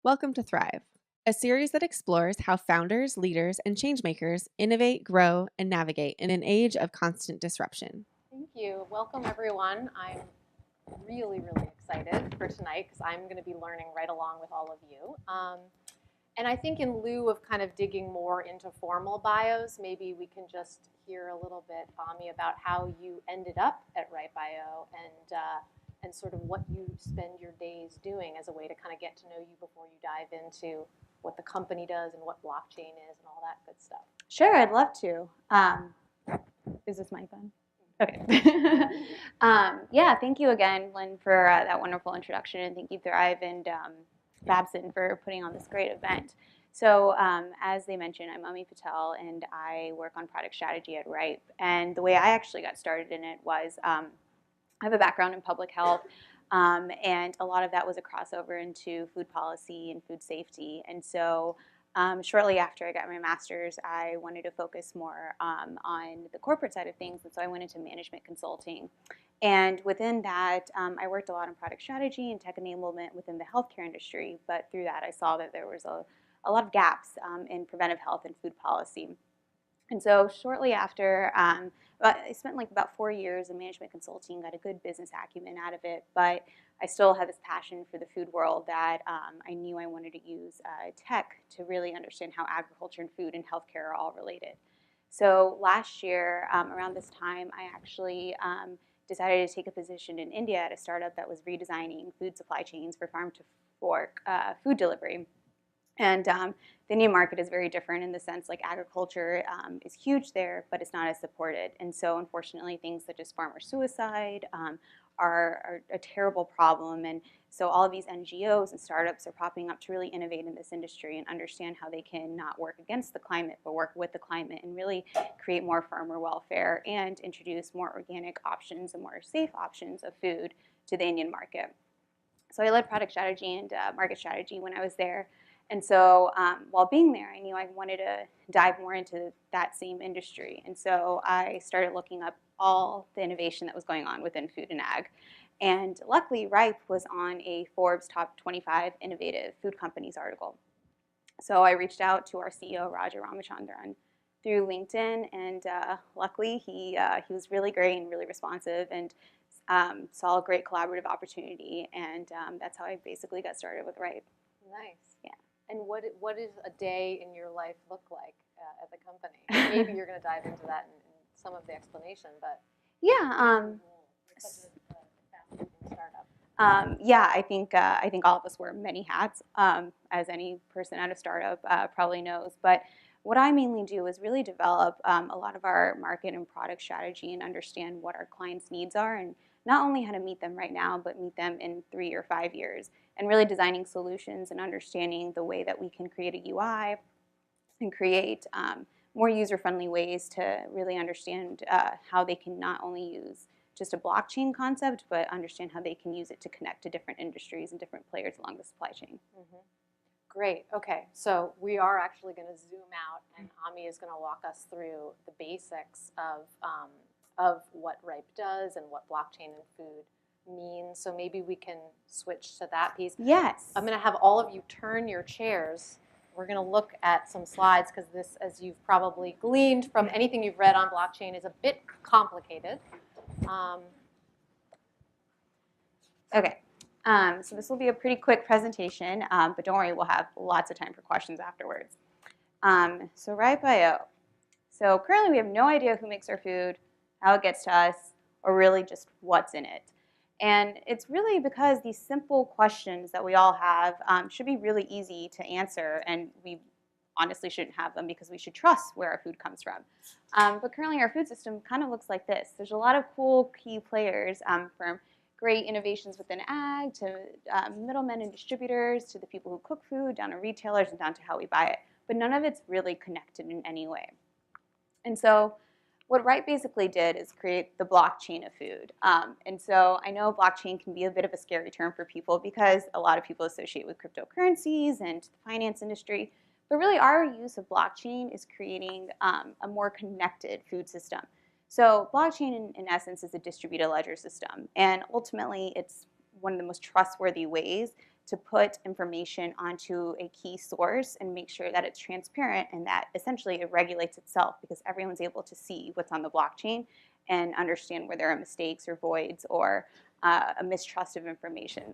Welcome to Thrive, a series that explores how founders, leaders, and changemakers innovate, grow, and navigate in an age of constant disruption. Thank you. Welcome, everyone. I'm really excited for tonight because I'm going to be learning right along with all of you. And I think in lieu of kind of digging more into formal bios, maybe we can just hear a little bit, Ami, about how you ended up at Ripe.io and sort of what you spend your days doing as a way to kind of get to know you before you dive into what the company does and what blockchain is and all that good stuff. Sure, I'd love to. Is this mic on? Okay. Yeah, thank you again, Lynn, for that wonderful introduction, and thank you, Thrive and Babson, for putting on this great event. So as they mentioned, I'm Ami Patel, and I work on product strategy at Ripe. And the way I actually got started in it was I have a background in public health, and a lot of that was a crossover into food policy and food safety. And so shortly after I got my master's, I wanted to focus more on the corporate side of things, and so I went into management consulting. And within that, I worked a lot on product strategy and tech enablement within the healthcare industry, but through that I saw that there was a lot of gaps in preventive health and food policy. And so shortly after, I spent like about 4 years in management consulting, got a good business acumen out of it, but I still have this passion for the food world that I knew I wanted to use tech to really understand how agriculture and food and healthcare are all related. So last year, around this time, I actually decided to take a position in India at a startup that was redesigning food supply chains for farm-to-fork food delivery. And the Indian market is very different in the sense like agriculture is huge there, but it's not as supported. And so unfortunately things such as farmer suicide are a terrible problem. And so all of these NGOs and startups are popping up to really innovate in this industry and understand how they can not work against the climate, but work with the climate and really create more farmer welfare and introduce more organic options and more safe options of food to the Indian market. So I led product strategy and market strategy when I was there. And so while being there, I knew I wanted to dive more into that same industry. And so I started looking up all the innovation that was going on within food and ag. And luckily, Ripe was on a Forbes Top 25 Innovative Food Companies article. So I reached out to our CEO, Raja Ramachandran, through LinkedIn. And luckily, he was really great and really responsive and saw a great collaborative opportunity. And that's how I basically got started with Ripe. Nice. Yeah. And what does a day in your life look like at the company? Maybe you're going to dive into that in some of the explanation, but yeah, such a fascinating startup. Yeah, I think all of us wear many hats, as any person at a startup probably knows. But what I mainly do is really develop a lot of our market and product strategy and understand what our clients' needs are, and not only how to meet them right now, but meet them in 3 or 5 years, and really designing solutions and understanding the way that we can create a UI and create more user-friendly ways to really understand how they can not only use just a blockchain concept, but understand how they can use it to connect to different industries and different players along the supply chain. Mm-hmm. Great. Okay, so we are actually going to zoom out, and Ami is going to walk us through the basics of what Ripe does and what blockchain and food means. So maybe we can switch to that piece. Yes. I'm going to have all of you turn your chairs. We're going to look at some slides because this, as you've probably gleaned from anything you've read on blockchain, is a bit complicated. Okay. So this will be a pretty quick presentation, but don't worry, we'll have lots of time for questions afterwards. So Ripe.io. So currently we have no idea who makes our food, how it gets to us, or really just what's in it. And it's really because these simple questions that we all have should be really easy to answer, and we honestly shouldn't have them because we should trust where our food comes from. But currently our food system kind of looks like this. There's a lot of cool key players from great innovations within ag to middlemen and distributors to the people who cook food, down to retailers and down to how we buy it. But none of it's really connected in any way. And so what Ripe basically did is create the blockchain of food. And so I know blockchain can be a bit of a scary term for people because a lot of people associate with cryptocurrencies and the finance industry. But really our use of blockchain is creating a more connected food system. So blockchain in essence is a distributed ledger system. And ultimately it's one of the most trustworthy ways to put information onto a key source and make sure that it's transparent and that essentially it regulates itself because everyone's able to see what's on the blockchain and understand where there are mistakes or voids or a mistrust of information.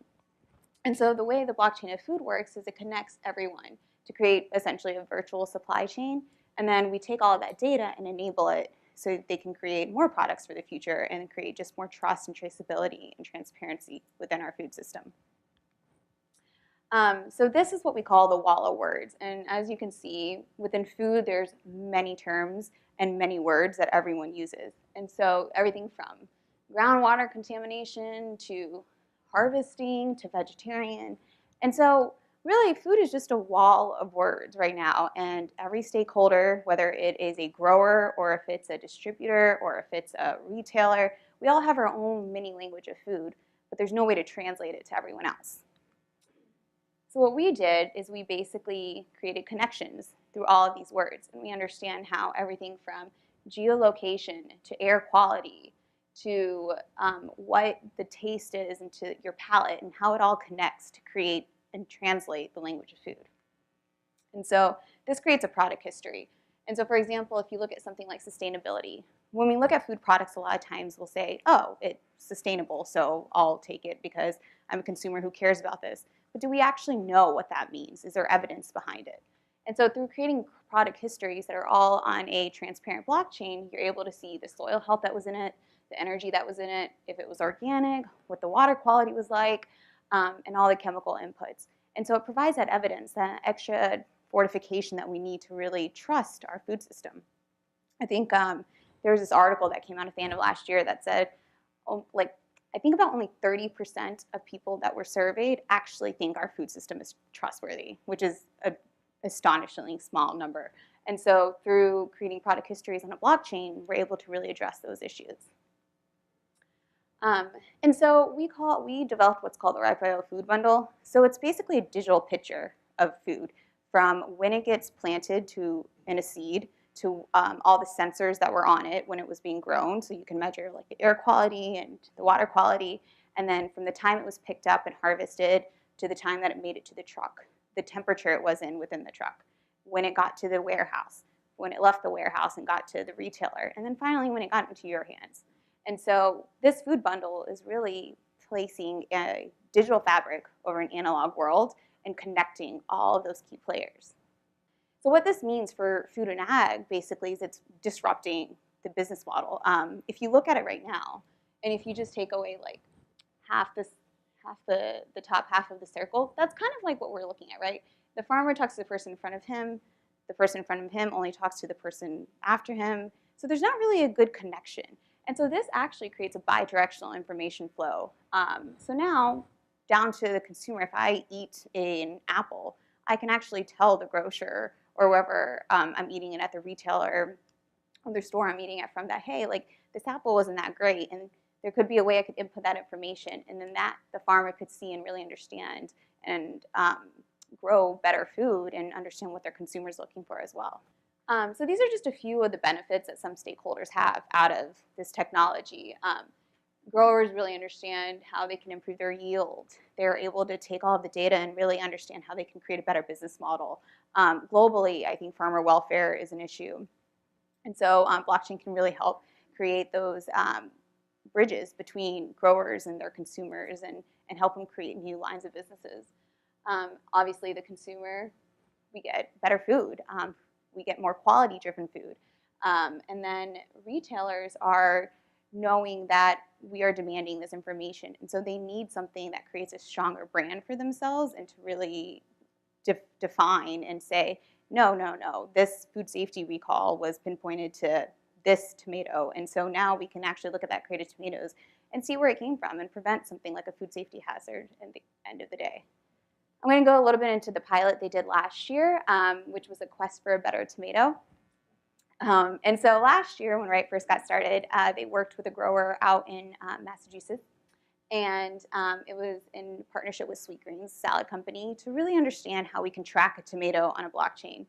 And so the way the blockchain of food works is it connects everyone to create essentially a virtual supply chain. And then we take all of that data and enable it so they can create more products for the future and create just more trust and traceability and transparency within our food system. So this is what we call the wall of words. And as you can see, within food, there's many terms and many words that everyone uses. And so everything from groundwater contamination to harvesting to vegetarian. And so really, food is just a wall of words right now, and every stakeholder, whether it is a grower or if it's a distributor or if it's a retailer, we all have our own mini language of food, but there's no way to translate it to everyone else. So what we did is we basically created connections through all of these words, and we understand how everything from geolocation to air quality to what the taste is and to your palate and how it all connects to create and translate the language of food. And so this creates a product history. And so for example, if you look at something like sustainability, when we look at food products, a lot of times we'll say, oh, it's sustainable, so I'll take it because I'm a consumer who cares about this. But do we actually know what that means? Is there evidence behind it? And so through creating product histories that are all on a transparent blockchain, you're able to see the soil health that was in it, the energy that was in it, if it was organic, what the water quality was like, and all the chemical inputs. And so it provides that evidence, that extra fortification that we need to really trust our food system. I think there was this article that came out at the end of last year that said, I think about only 30% of people that were surveyed actually think our food system is trustworthy, which is an astonishingly small number. And so through creating product histories on a blockchain, we're able to really address those issues. And so we developed what's called the Ripe Food Bundle. So it's basically a digital picture of food from when it gets planted in a seed to all the sensors that were on it when it was being grown. So you can measure like the air quality and the water quality. And then from the time it was picked up and harvested to the time that it made it to the truck, the temperature it was in within the truck, when it got to the warehouse, when it left the warehouse and got to the retailer, and then finally when it got into your hands. And so this food bundle is really placing a digital fabric over an analog world and connecting all of those key players. So what this means for food and ag basically is it's disrupting the business model. If you look at it right now, and if you just take away like the top half of the circle, that's kind of like what we're looking at, right? The farmer talks to the person in front of him. The person in front of him only talks to the person after him. So there's not really a good connection. And so this actually creates a bi-directional information flow. So now, down to the consumer, if I eat an apple, I can actually tell the grocer or wherever I'm eating it at the retailer or the store I'm eating it from that, hey, like this apple wasn't that great. And there could be a way I could input that information. And then that the farmer could see and really understand and grow better food and understand what their consumer's looking for as well. So these are just a few of the benefits that some stakeholders have out of this technology. Growers really understand how they can improve their yield. They're able to take all of the data and really understand how they can create a better business model. Globally, I think farmer welfare is an issue. And so blockchain can really help create those bridges between growers and their consumers and help them create new lines of businesses. Obviously, the consumer, we get better food. We get more quality-driven food. And then retailers are knowing that we are demanding this information. And so they need something that creates a stronger brand for themselves and to really define and say, no, this food safety recall was pinpointed to this tomato. And so now we can actually look at that crate of tomatoes and see where it came from and prevent something like a food safety hazard at the end of the day. I'm going to go a little bit into the pilot they did last year, which was a quest for a better tomato. And so last year, when Wright first got started, they worked with a grower out in Massachusetts. And it was in partnership with Sweetgreen's salad company to really understand how we can track a tomato on a blockchain.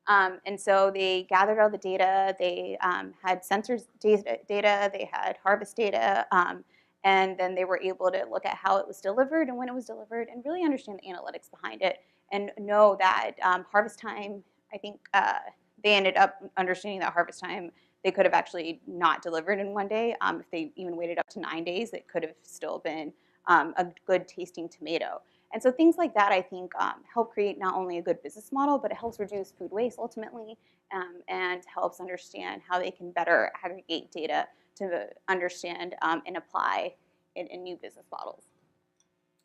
And so they gathered all the data. They had sensors data. They had harvest data. And then they were able to look at how it was delivered and when it was delivered and really understand the analytics behind it and know that harvest time, I think they ended up understanding that harvest time, they could have actually not delivered in one day. If they even waited up to 9 days, it could have still been a good tasting tomato. And so things like that, I think, help create not only a good business model, but it helps reduce food waste ultimately, and helps understand how they can better aggregate data to understand and apply in new business models.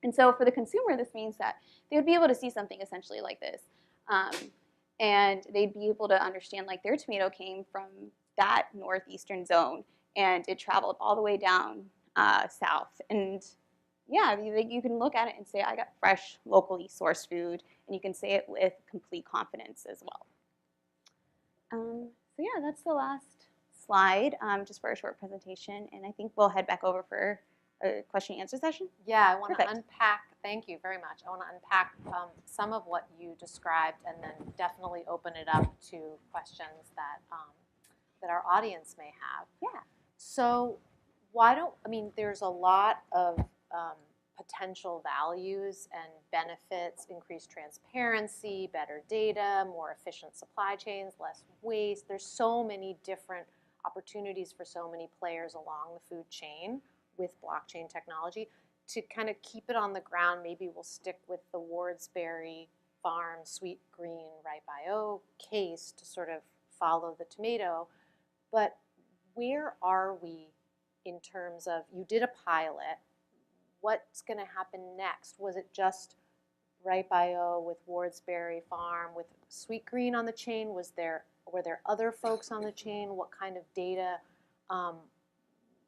And so for the consumer, this means that they would be able to see something essentially like this. And they'd be able to understand like their tomato came from that northeastern zone and it traveled all the way down south. And yeah, you can look at it and say, I got fresh, locally sourced food, and you can say it with complete confidence as well. So yeah, that's the last slide, just for a short presentation, and I think we'll head back over for a question and answer session. Yeah, I want to unpack, thank you very much. I want to unpack some of what you described and then definitely open it up to questions that, that our audience may have. Yeah. So there's a lot of potential values and benefits, increased transparency, better data, more efficient supply chains, less waste. There's so many different opportunities for so many players along the food chain with blockchain technology. To kind of keep it on the ground, maybe we'll stick with the Wardsberry Farm Sweet Green Ripe IO case to sort of follow the tomato. But where are we in terms of, you did a pilot, what's going to happen next? Was it just Ripe IO with Wardsberry Farm with Sweet Green on the chain? Were there other folks on the chain? What kind of data?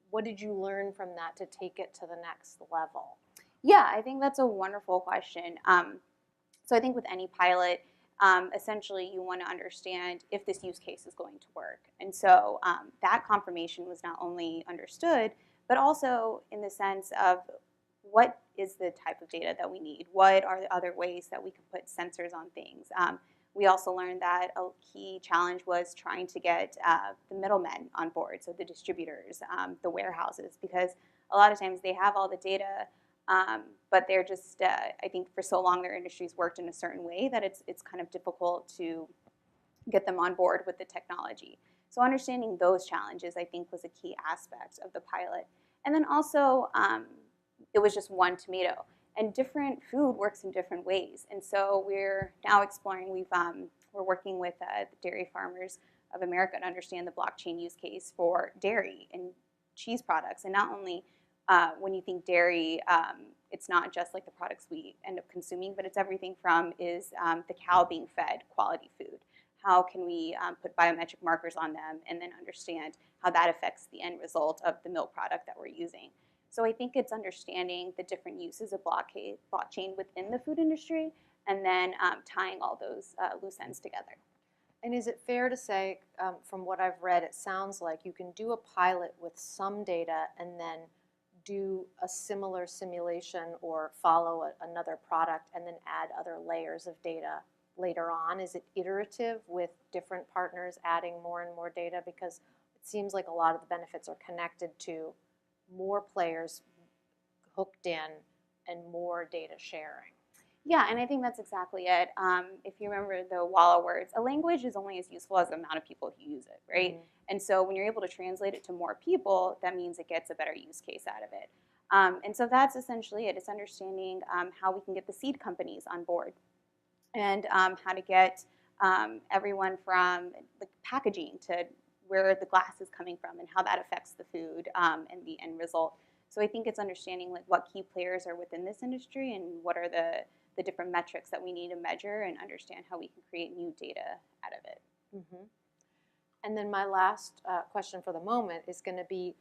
What did you learn from that to take it to the next level? Yeah, I think that's a wonderful question. So I think with any pilot, essentially you want to understand if this use case is going to work. And so that confirmation was not only understood, but also in the sense of what is the type of data that we need? What are the other ways that we can put sensors on things? We also learned that a key challenge was trying to get the middlemen on board, so the distributors, the warehouses, because a lot of times they have all the data, but they're just, I think for so long their industries worked in a certain way that it's kind of difficult to get them on board with the technology. So understanding those challenges, I think, was a key aspect of the pilot. And then also, it was just one tomato. And different food works in different ways. And so we're now exploring, we're working with the Dairy Farmers of America to understand the blockchain use case for dairy and cheese products. And not only when you think dairy, it's not just like the products we end up consuming, but it's everything from is the cow being fed quality food? How can we put biometric markers on them and then understand how that affects the end result of the milk product that we're using? So I think it's understanding the different uses of blockchain within the food industry and then tying all those loose ends together. And is it fair to say, from what I've read, it sounds like you can do a pilot with some data and then do a similar simulation or follow another product and then add other layers of data later on? Is it iterative with different partners adding more and more data? Because it seems like a lot of the benefits are connected to more players hooked in and more data sharing. Yeah, and I think that's exactly it. If you remember the Walla words, a language is only as useful as the amount of people who use it, right? Mm-hmm. And so when you're able to translate it to more people, that means it gets a better use case out of it. And so that's essentially it. It's understanding how we can get the seed companies on board and how to get everyone from the packaging to where the glass is coming from and how that affects the food and the end result. So I think it's understanding like what key players are within this industry and what are the different metrics that we need to measure and understand how we can create new data out of it. Mm-hmm. And then my last question for the moment is going to be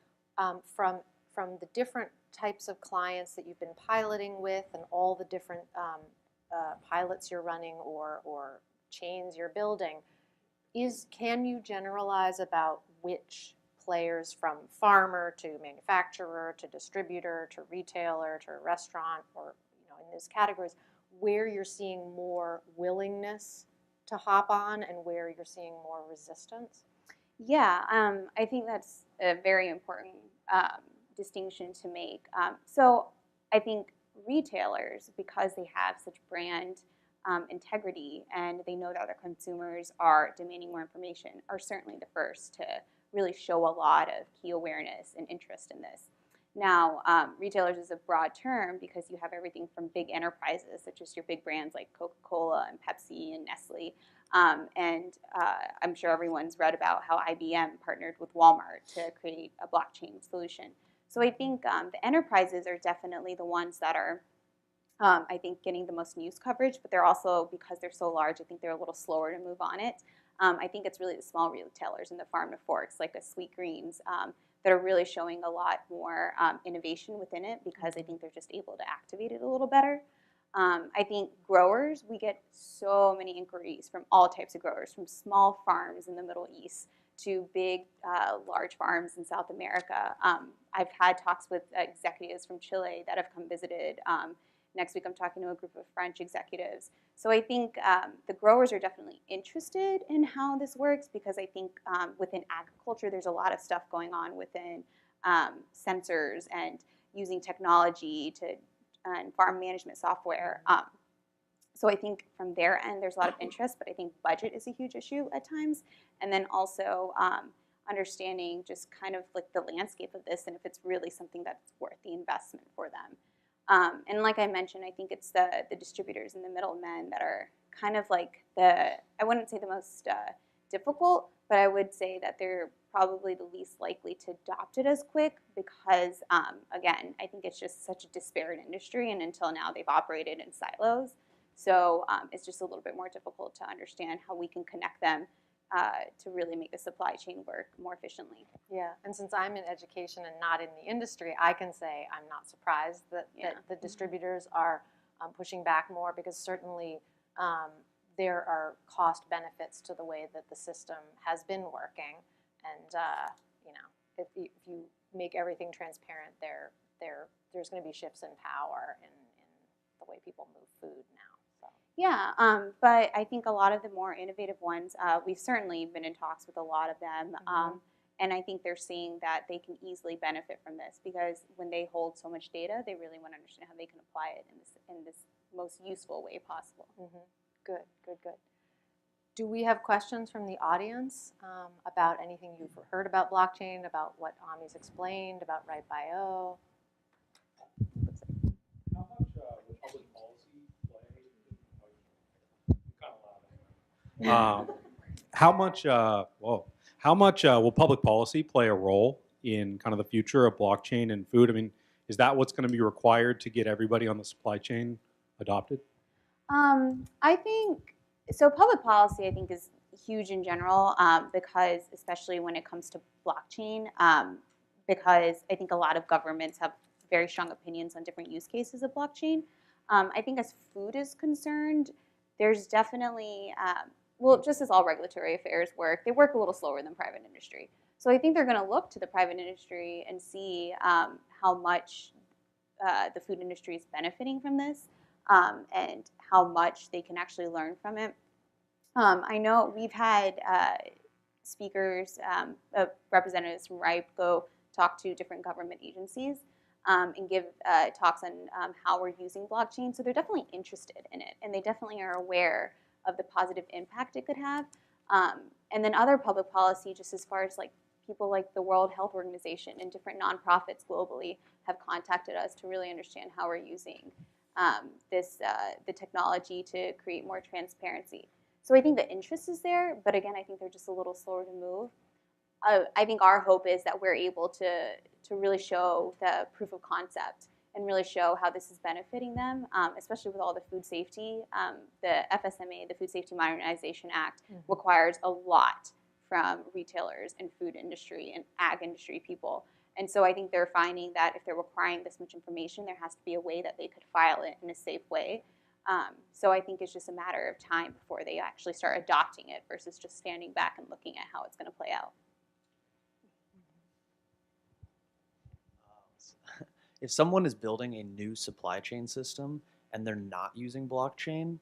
from the different types of clients that you've been piloting with and all the different pilots you're running or chains you're building. Can you generalize about which players from farmer to manufacturer to distributor to retailer to restaurant or in those categories, where you're seeing more willingness to hop on and where you're seeing more resistance? Yeah, I think that's a very important distinction to make. So I think retailers, because they have such brand integrity and they know that their consumers are demanding more information, are certainly the first to really show a lot of key awareness and interest in this. Now, retailers is a broad term because you have everything from big enterprises, such as your big brands like Coca-Cola and Pepsi and Nestle. I'm sure everyone's read about how IBM partnered with Walmart to create a blockchain solution. So I think the enterprises are definitely the ones that are, I think, getting the most news coverage, but they're also, because they're so large, I think they're a little slower to move on it. I think it's really the small retailers and the farm to forks, like a Sweet Greens, that are really showing a lot more innovation within it because I think they're just able to activate it a little better. I think growers, we get so many inquiries from all types of growers, from small farms in the Middle East to big, large farms in South America. I've had talks with executives from Chile that have come visited. Next week I'm talking to a group of French executives. So I think the growers are definitely interested in how this works because I think within agriculture there's a lot of stuff going on within sensors and using technology and farm management software. So I think from their end there's a lot of interest, but I think budget is a huge issue at times. And then also understanding just kind of like the landscape of this and if it's really something that's worth the investment for them. And like I mentioned, I think it's the distributors and the middlemen that are kind of like I wouldn't say the most difficult, but I would say that they're probably the least likely to adopt it as quick because, again, I think it's just such a disparate industry, and until now they've operated in silos. So it's just a little bit more difficult to understand how we can connect them to really make the supply chain work more efficiently. Yeah, and since I'm in education and not in the industry, I can say I'm not surprised that the distributors are pushing back more because certainly there are cost benefits to the way that the system has been working. And you know, if you make everything transparent, there's going to be shifts in power in the way people move food now. Yeah, but I think a lot of the more innovative ones, we've certainly been in talks with a lot of them, and I think they're seeing that they can easily benefit from this because when they hold so much data, they really want to understand how they can apply it in this most useful way possible. Good, good, good. Do we have questions from the audience about anything you've heard about blockchain, about what Ami's explained, about Right.bio? How much will public policy play a role in kind of the future of blockchain and food? I mean, is that what's going to be required to get everybody on the supply chain adopted? I think so. Public policy, I think, is huge in general because, especially when it comes to blockchain, because I think a lot of governments have very strong opinions on different use cases of blockchain. I think as food is concerned, there's definitely well, just as all regulatory affairs work, they work a little slower than private industry. So I think they're going to look to the private industry and see how much the food industry is benefiting from this and how much they can actually learn from it. I know we've had speakers, representatives from RIPE go talk to different government agencies and give talks on how we're using blockchain. So they're definitely interested in it, and they definitely are aware of the positive impact it could have. And then other public policy, just as far as like people like the World Health Organization and different nonprofits globally have contacted us to really understand how we're using the technology to create more transparency. So I think the interest is there, but again, I think they're just a little slower to move. I think our hope is that we're able to really show the proof of concept and really show how this is benefiting them, especially with all the food safety. The FSMA, the Food Safety Modernization Act, requires a lot from retailers and food industry and ag industry people. And so I think they're finding that if they're requiring this much information, there has to be a way that they could file it in a safe way. So I think it's just a matter of time before they actually start adopting it versus just standing back and looking at how it's going to play out. If someone is building a new supply chain system and they're not using blockchain,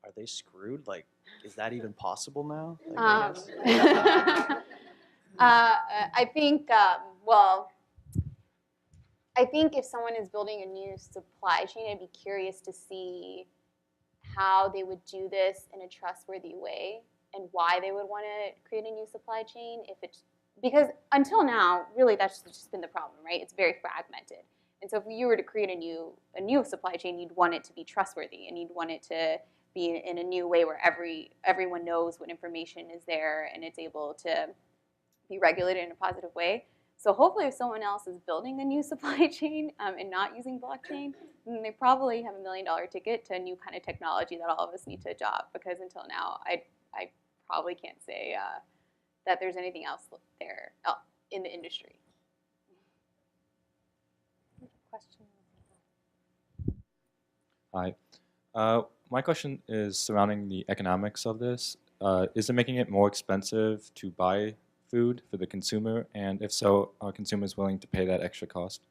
are they screwed? Like, is that even possible now? I think, well, I think if someone is building a new supply chain, I'd be curious to see how they would do this in a trustworthy way and why they would want to create a new supply chain. Because until now, really that's just been the problem, right? It's very fragmented. And so if you were to create a new supply chain, you'd want it to be trustworthy, and you'd want it to be in a new way where everyone knows what information is there and it's able to be regulated in a positive way. So hopefully if someone else is building a new supply chain and not using blockchain, then they probably have $1 million ticket to a new kind of technology that all of us need to adopt, because until now, I probably can't say that there's anything else there in the industry. Question. Hi. My question is surrounding the economics of this. Is it making it more expensive to buy food for the consumer? And if so, are consumers willing to pay that extra cost?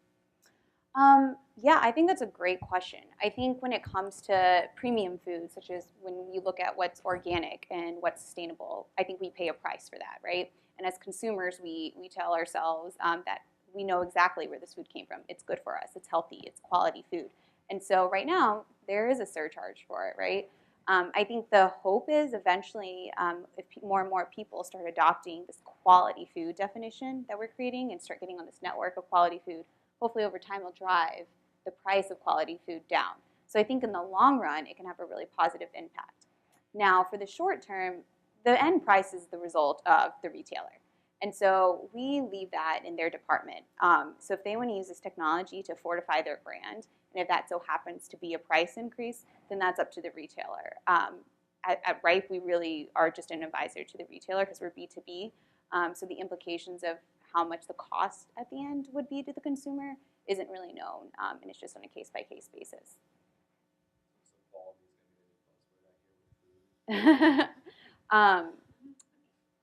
Yeah, I think that's a great question. I think when it comes to premium foods, such as when you look at what's organic and what's sustainable, I think we pay a price for that, right? And as consumers, we tell ourselves that we know exactly where this food came from. It's good for us. It's healthy. It's quality food. And so right now, there is a surcharge for it, right? I think the hope is eventually, if more and more people start adopting this quality food definition that we're creating and start getting on this network of quality food, hopefully over time will drive the price of quality food down. So I think in the long run, it can have a really positive impact. Now, for the short term, the end price is the result of the retailer. And so we leave that in their department. So if they want to use this technology to fortify their brand, and if that so happens to be a price increase, then that's up to the retailer. At Ripe, we really are just an advisor to the retailer because we're B2B. So the implications of how much the cost at the end would be to the consumer isn't really known, and it's just on a case-by-case basis.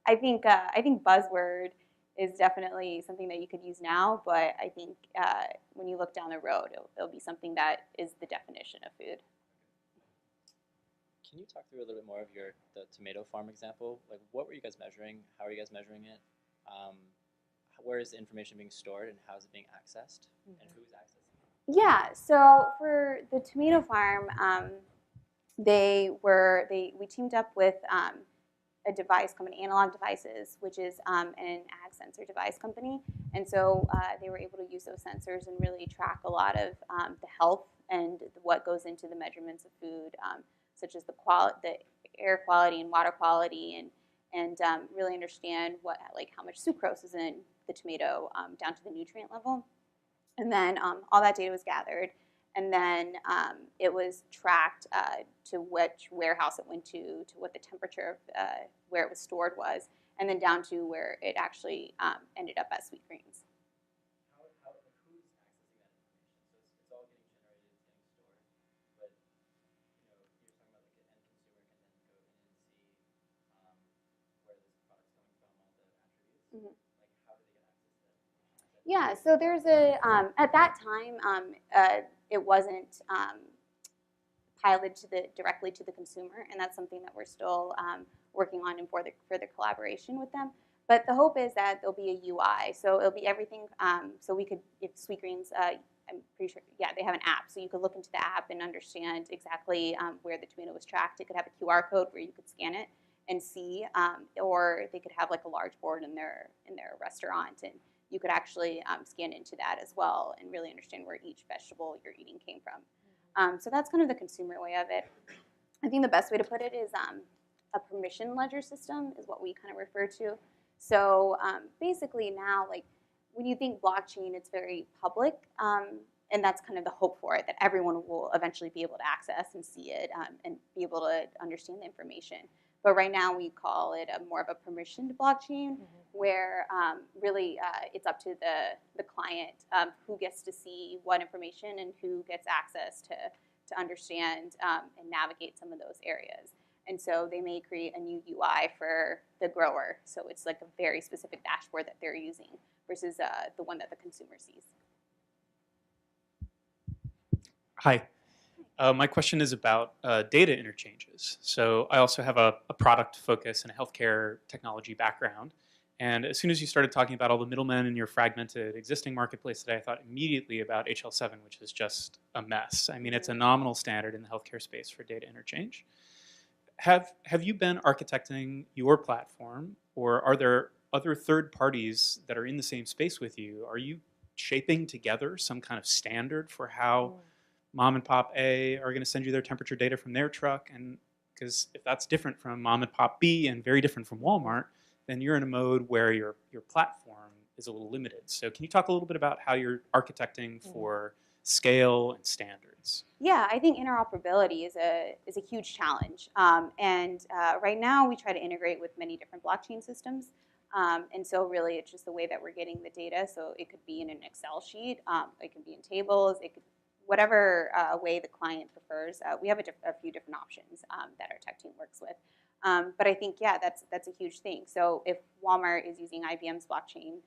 I think buzzword is definitely something that you could use now, but I think when you look down the road, it'll be something that is the definition of food. Can you talk through a little bit more of the tomato farm example? Like, what were you guys measuring? How are you guys measuring it? Where is the information being stored, and how is it being accessed? Mm-hmm. And who's accessing it? Yeah, so for the tomato farm, we teamed up with a device company, Analog Devices, which is an ag sensor device company. And so they were able to use those sensors and really track a lot of the health and what goes into the measurements of food, such as the air quality and water quality, and really understand how much sucrose is in the tomato down to the nutrient level. And then all that data was gathered, and then it was tracked to which warehouse it went to what the temperature of where it was stored was, and then down to where it actually ended up at Sweet Greens. Who's accessing that information? So it's all getting generated, it's getting stored, but you're talking about like an end consumer can then go in and see where this product's coming from, all the attributes. Mm-hmm. Like, how do they get access to that? Yeah, so there's at that time, it wasn't piloted directly to the consumer, and that's something that we're still working on and for the collaboration with them. But the hope is that there'll be a UI, so it'll be everything. So we could, if Sweet Greens, I'm pretty sure, yeah, they have an app, so you could look into the app and understand exactly where the tomato was tracked. It could have a QR code where you could scan it and see, or they could have like a large board in their restaurant, and you could actually scan into that as well and really understand where each vegetable you're eating came from. So that's kind of the consumer way of it. I think the best way to put it is a permission ledger system is what we kind of refer to. So basically now, like when you think blockchain, it's very public, and that's kind of the hope for it, that everyone will eventually be able to access and see it and be able to understand the information. But right now we call it more of a permissioned blockchain, mm-hmm. where really it's up to the client who gets to see what information and who gets access to understand and navigate some of those areas. And so they may create a new UI for the grower. So it's like a very specific dashboard that they're using versus the one that the consumer sees. Hi. My question is about data interchanges. So I also have a product focus and a healthcare technology background. And as soon as you started talking about all the middlemen in your fragmented existing marketplace today, I thought immediately about HL7, which is just a mess. I mean, it's a nominal standard in the healthcare space for data interchange. Have you been architecting your platform, or are there other third parties that are in the same space with you? Are you shaping together some kind of standard for how mom and pop A are going to send you their temperature data from their truck? And because if that's different from mom and pop B and very different from Walmart, then you're in a mode where your platform is a little limited. So can you talk a little bit about how you're architecting for scale and standards? Yeah, I think interoperability is a huge challenge. Right now we try to integrate with many different blockchain systems. And so really it's just the way that we're getting the data. So it could be in an Excel sheet, it could be in tables, it could whatever way the client prefers. We have a few different options that our tech team works with. But I think, yeah, that's a huge thing. So if Walmart is using IBM's blockchain,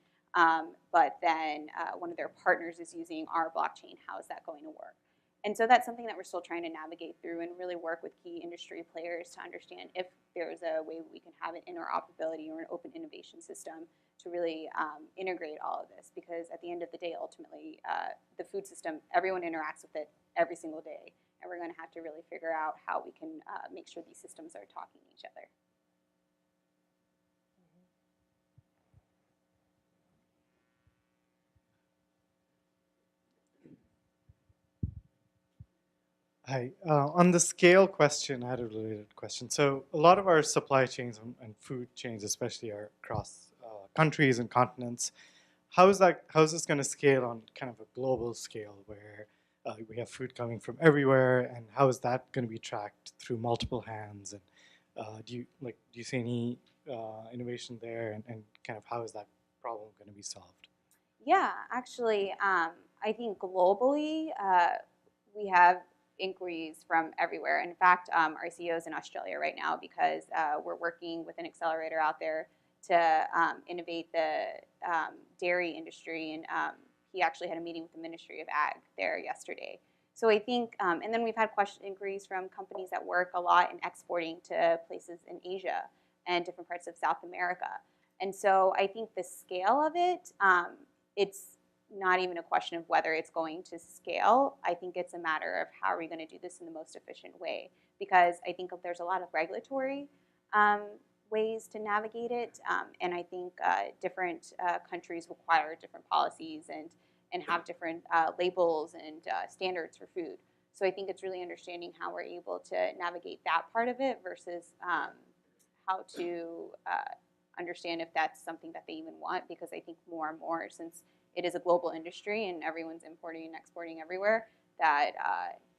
but then one of their partners is using our blockchain, how is that going to work? And so that's something that we're still trying to navigate through and really work with key industry players to understand if there's a way we can have an interoperability or an open innovation system to really integrate all of this. Because at the end of the day, ultimately, the food system, everyone interacts with it every single day. And we're going to have to really figure out how we can make sure these systems are talking to each other. Hi. On the scale question, I had a related question. So a lot of our supply chains and food chains, especially, are across countries and continents. How is this going to scale on kind of a global scale where we have food coming from everywhere, and how is that going to be tracked through multiple hands? And do you see any innovation there, and kind of how is that problem going to be solved? Yeah, actually, I think globally we have inquiries from everywhere. In fact, our CEO is in Australia right now because we're working with an accelerator out there to innovate the dairy industry, and he actually had a meeting with the Ministry of Ag there yesterday. So I think, and then we've had inquiries from companies that work a lot in exporting to places in Asia and different parts of South America. And so I think the scale of it, it's not even a question of whether it's going to scale. I think it's a matter of how are we going to do this in the most efficient way, because I think there's a lot of regulatory ways to navigate it, and I think different countries require different policies and have different labels and standards for food. So I think it's really understanding how we're able to navigate that part of it versus how to understand if that's something that they even want, because I think more and more, since it is a global industry and everyone's importing and exporting everywhere, that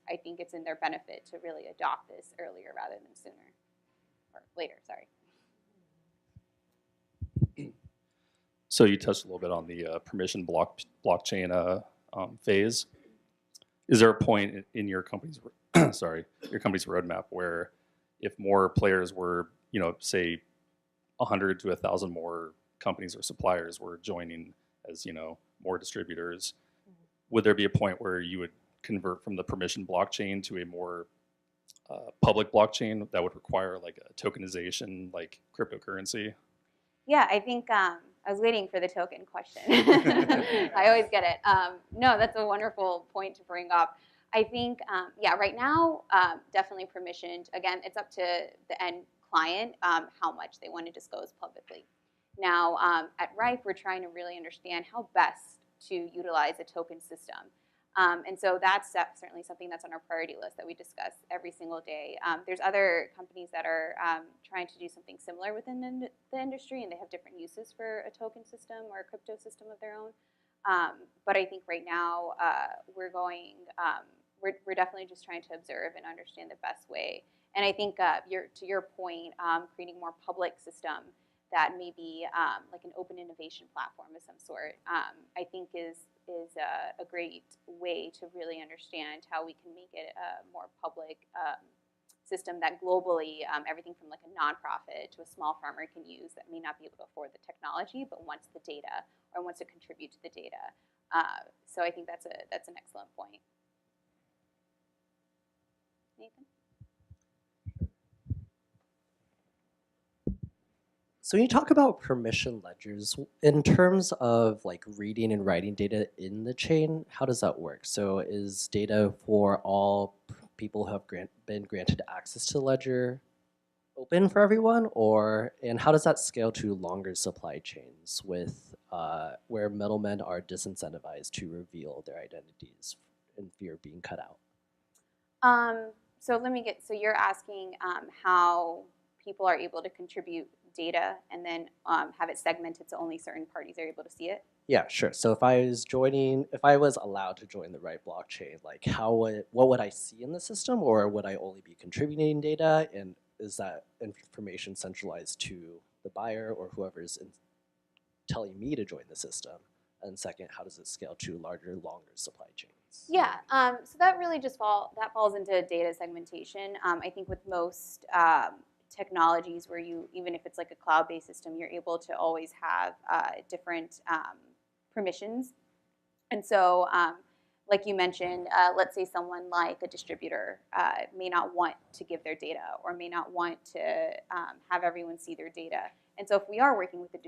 I think it's in their benefit to really adopt this earlier rather than sooner, or later, sorry. So you touched a little bit on the permission blockchain phase. Is there a point in your company's your company's roadmap where if more players were, say 100 to 1,000 more companies or suppliers were joining as, more distributors, would there be a point where you would convert from the permission blockchain to a more public blockchain that would require like a tokenization, like cryptocurrency? Yeah, I think I was waiting for the token question. I always get it. No, that's a wonderful point to bring up. I think, yeah, right now, definitely permissioned. Again, it's up to the end client how much they want to disclose publicly. Now, at Ripe, we're trying to really understand how best to utilize a token system. And so that's certainly something that's on our priority list that we discuss every single day. There's other companies that are trying to do something similar within the industry, and they have different uses for a token system or a crypto system of their own. But I think right now we're definitely just trying to observe and understand the best way. And I think to your point, creating a more public system that may be like an open innovation platform of some sort, I think is a great way to really understand how we can make it a more public system that globally everything from like a nonprofit to a small farmer can use that may not be able to afford the technology but wants the data or wants to contribute to the data. So I think that's an excellent point. Nathan? So when you talk about permission ledgers, in terms of like reading and writing data in the chain, how does that work? So is data for all people who have been granted access to the ledger open for everyone, and how does that scale to longer supply chains with where middlemen are disincentivized to reveal their identities in fear of being cut out? So you're asking how people are able to contribute data and then have it segmented so only certain parties are able to see it? Yeah, sure. So if I was allowed to join the right blockchain, like what would I see in the system, or would I only be contributing data? And is that information centralized to the buyer or whoever's telling me to join the system? And second, how does it scale to larger, longer supply chains? Yeah, so that really just falls into data segmentation. I think with most technologies where even if it's like a cloud-based system, you're able to always have different permissions. And so, like you mentioned, let's say someone like a distributor may not want to give their data or may not want to have everyone see their data. And so if we are working with a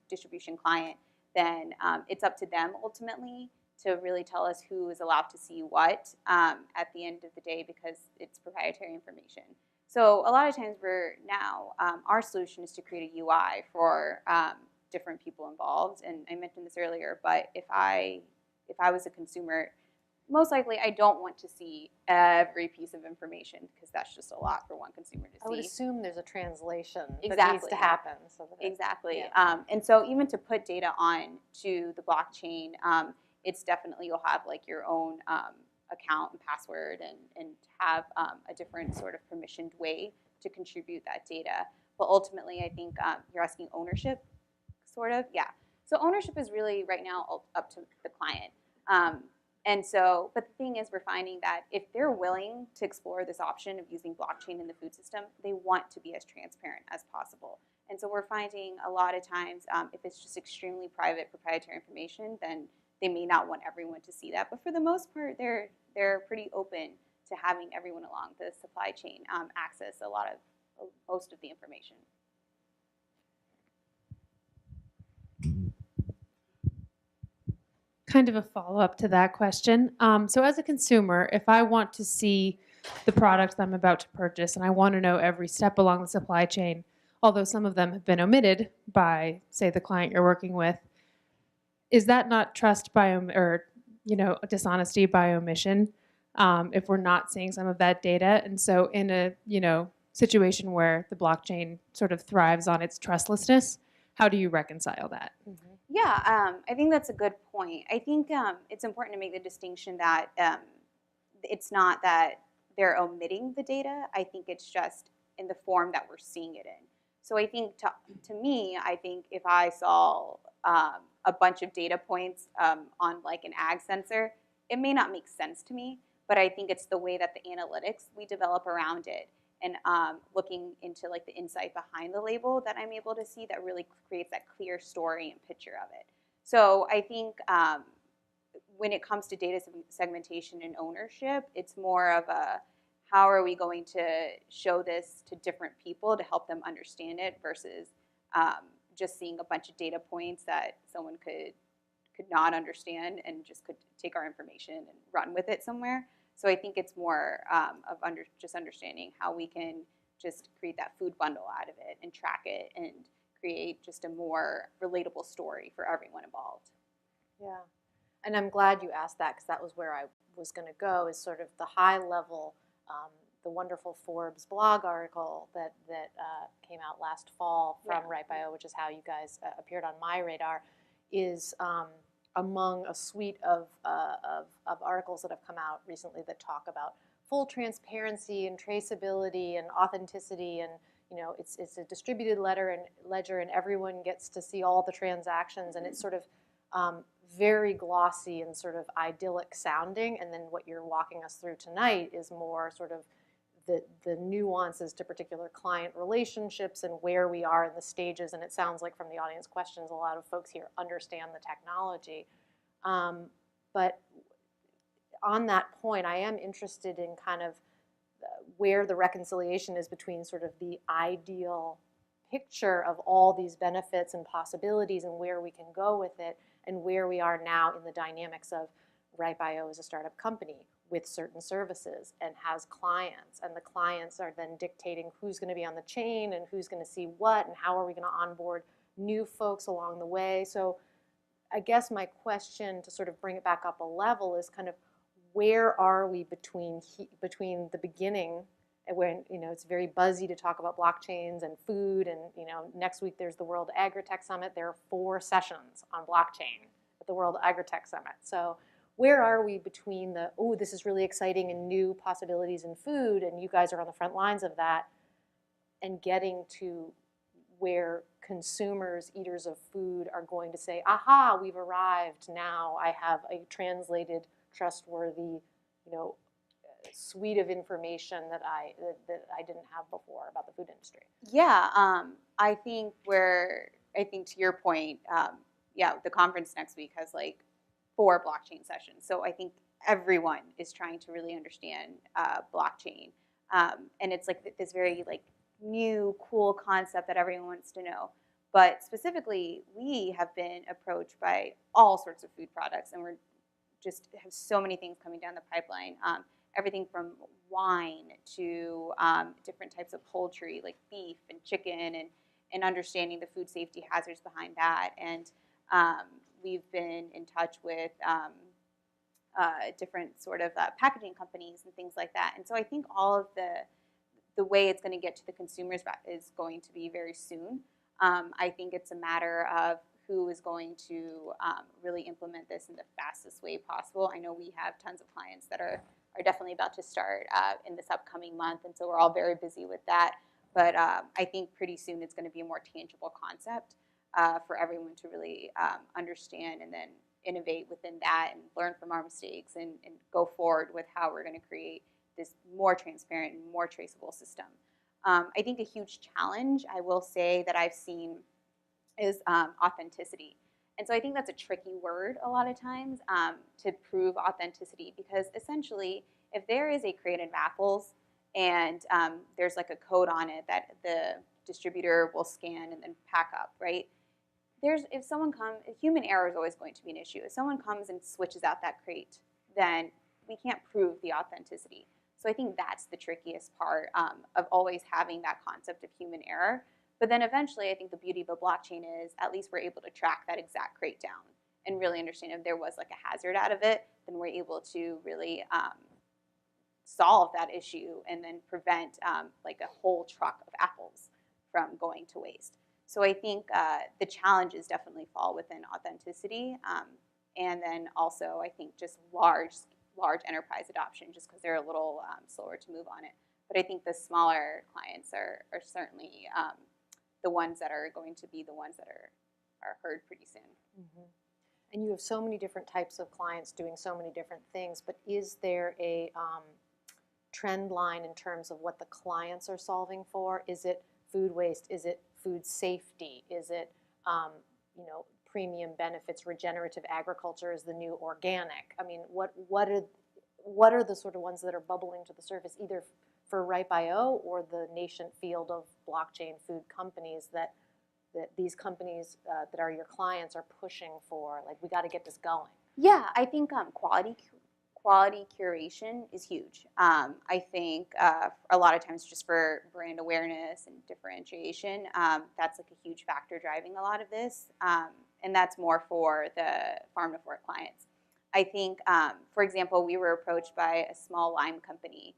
distribution client, then it's up to them ultimately to really tell us who is allowed to see what at the end of the day, because it's proprietary information. So a lot of times our solution is to create a UI for different people involved. And I mentioned this earlier, but if I was a consumer, most likely I don't want to see every piece of information because that's just a lot for one consumer to see. I would assume there's a translation Exactly. that needs to happen. So that Exactly. Yeah. And so even to put data on to the blockchain, it's definitely you'll have like your own account and password and have a different sort of permissioned way to contribute that data. But ultimately, I think you're asking ownership, sort of. Yeah. So ownership is really right now up to the client. But the thing is, we're finding that if they're willing to explore this option of using blockchain in the food system, they want to be as transparent as possible. And so we're finding a lot of times, if it's just extremely private, proprietary information, then they may not want everyone to see that. But for the most part, they're pretty open to having everyone along the supply chain access most of the information. Kind of a follow-up to that question. So as a consumer, if I want to see the product that I'm about to purchase and I want to know every step along the supply chain, although some of them have been omitted by, say, the client you're working with, is that not trust by dishonesty by omission if we're not seeing some of that data? And so in a situation where the blockchain sort of thrives on its trustlessness, how do you reconcile that? Mm-hmm. Yeah, I think that's a good point. I think it's important to make the distinction that it's not that they're omitting the data. I think it's just in the form that we're seeing it in. So I think to me, I think if I saw a bunch of data points on like an ag sensor, it may not make sense to me, but I think it's the way that the analytics we develop around it and looking into like the insight behind the label that I'm able to see that really creates that clear story and picture of it. So I think when it comes to data segmentation and ownership, it's more of a how are we going to show this to different people to help them understand it versus just seeing a bunch of data points that someone could not understand and just could take our information and run with it somewhere. So I think it's more of just understanding how we can just create that food bundle out of it and track it and create just a more relatable story for everyone involved. Yeah, and I'm glad you asked that because that was where I was going to go, is sort of the high level, the wonderful Forbes blog article that came out last fall from Ripe.io, which is how you guys appeared on my radar, is among a suite of articles that have come out recently that talk about full transparency and traceability and authenticity, and it's a distributed ledger and everyone gets to see all the transactions, and it's sort of very glossy and sort of idyllic sounding. And then what you're walking us through tonight is more sort of the nuances to particular client relationships and where we are in the stages. And it sounds like from the audience questions, a lot of folks here understand the technology. But on that point, I am interested in kind of where the reconciliation is between sort of the ideal picture of all these benefits and possibilities and where we can go with it and where we are now in the dynamics of Ripe.io as a startup company with certain services and has clients, and the clients are then dictating who's going to be on the chain and who's going to see what and how are we going to onboard new folks along the way. So I guess my question, to sort of bring it back up a level, is kind of where are we between the beginning, and when, you know, it's very buzzy to talk about blockchains and food, and, you know, next week there's the World Agritech Summit. There are 4 sessions on blockchain at the World Agritech Summit. So where are we between the, oh, this is really exciting and new possibilities in food, and you guys are on the front lines of that, and getting to where consumers, eaters of food, are going to say, aha, we've arrived. Now I have a translated, trustworthy, you know, suite of information that I didn't have before about the food industry. Yeah, I think to your point, yeah, the conference next week has like 4 blockchain sessions. So I think everyone is trying to really understand blockchain, and it's like this very like new, cool concept that everyone wants to know. But specifically, we have been approached by all sorts of food products, and we're just have so many things coming down the pipeline. Everything from wine to different types of poultry like beef and chicken, and understanding the food safety hazards behind that. And we've been in touch with different sort of packaging companies and things like that. And so I think all of the way it's going to get to the consumers is going to be very soon. I think it's a matter of who is going to really implement this in the fastest way possible. I know we have tons of clients that are definitely about to start in this upcoming month, and so we're all very busy with that. But I think pretty soon it's going to be a more tangible concept for everyone to really understand, and then innovate within that and learn from our mistakes, and go forward with how we're going to create this more transparent and more traceable system. I think a huge challenge, I will say, that I've seen is authenticity. And so I think that's a tricky word a lot of times to prove authenticity, because essentially if there is a crate of apples and there's like a code on it that the distributor will scan and then pack up, right? If someone comes, human error is always going to be an issue. If someone comes and switches out that crate, then we can't prove the authenticity. So I think that's the trickiest part of always having that concept of human error. But then eventually, I think the beauty of a blockchain is at least we're able to track that exact crate down and really understand if there was like a hazard out of it, then we're able to really solve that issue and then prevent like a whole truck of apples from going to waste. So I think the challenges definitely fall within authenticity, and then also I think just large enterprise adoption, just because they're a little slower to move on it. But I think the smaller clients are certainly the ones that are going to be the ones that are heard pretty soon. Mm-hmm. And you have so many different types of clients doing so many different things, but is there a trend line in terms of what the clients are solving for? Is it food waste? Is it food safety? Is it you know, premium benefits? Regenerative agriculture is the new organic. I mean, what are the sort of ones that are bubbling to the surface, either for Ripe.io or the nascent field of blockchain food companies that these companies that are your clients are pushing for? Like, we got to get this going. Yeah, I think quality curation is huge. I think a lot of times just for brand awareness and differentiation, that's like a huge factor driving a lot of this. And that's more for the farm to fork clients. I think, for example, we were approached by a small lime company,